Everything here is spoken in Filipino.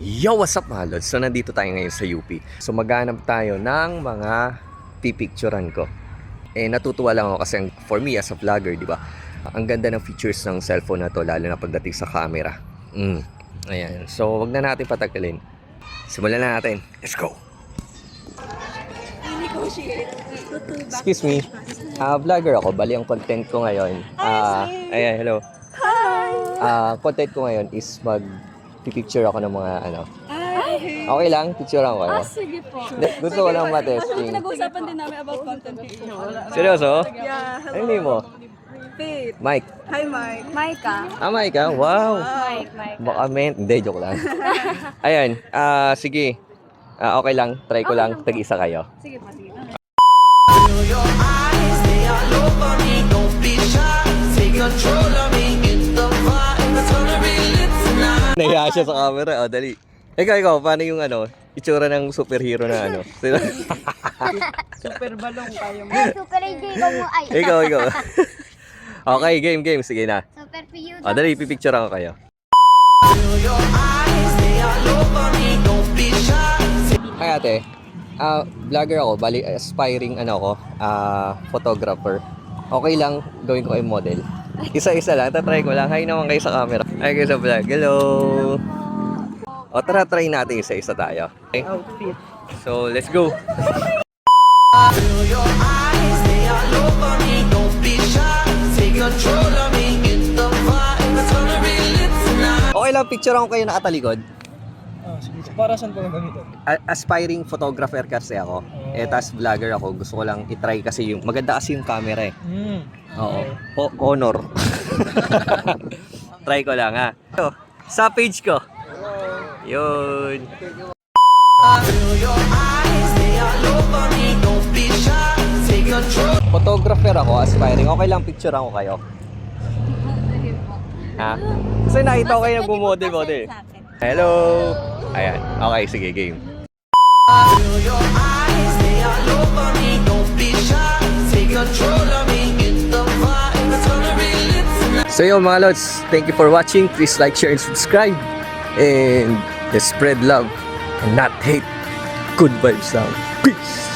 Yo, what's up mga lods? So nandito tayo ngayon sa UP. So maghanap tayo ng mga pipicturan ko. Natutuwa lang ako kasi for me as a vlogger, di ba? Ang ganda ng features ng cellphone na to, lalo na pagdating sa camera. Ayan. So wag na natin patagalin. Simulan na natin. Let's go! Excuse me. Vlogger ako. Bali ang content ko ngayon. Ayan, hello. Hi! Content ko ngayon is pipicture ako ng mga ano. Okay lang, picturean ko kayo. Sige po. Gusto ko lang matesting. Nag-uusapan din namin about content creation. Seryoso? Yeah, Ano name mo? Faith. Mike. Hi, Mike. Micah. Mike ka? Wow. Mike. Baka hindi, joke lang. Ayan, sige. Okay lang, try ko lang, tag-isa kayo. Sige po, sige. Nahiya siya sa camera, dali. Ikaw, paano yung itsura ng superhero na ano? Super balong tayo mo. Super AJ ko mo ay. Ikaw. Okay, game. Sige na. Super PU. Dali, pipicturean ko kayo. Hi ate. Vlogger ako, bali aspiring photographer. Okay lang gawin ko ay model. Isa-isa lang, tatry ko lang. Hi naman kayo sa camera. Hi kayo sa vlog. Hello. O tara, try natin isa-isa tayo. Okay? Outfit. So, let's go. Okay lang, picture ako kayo nakatalikod. Sige. Para saan ko gamitin? Aspiring photographer kasi ako. Tas vlogger ako. Gusto ko lang i-try kasi yung maganda kasi yung camera eh. Oo. Honor. Try ko lang ha. So, sa page ko. Yun. Photographer ako, aspiring. Okay lang picture ako kayo. Ha? Kasi nakita ko kayo nagmo-model. Hello. Ayan. Okay, sige, game. So yun mga lods, thank you for watching. Please like, share, and subscribe. And let's spread love and not hate. Good vibes lang. Peace!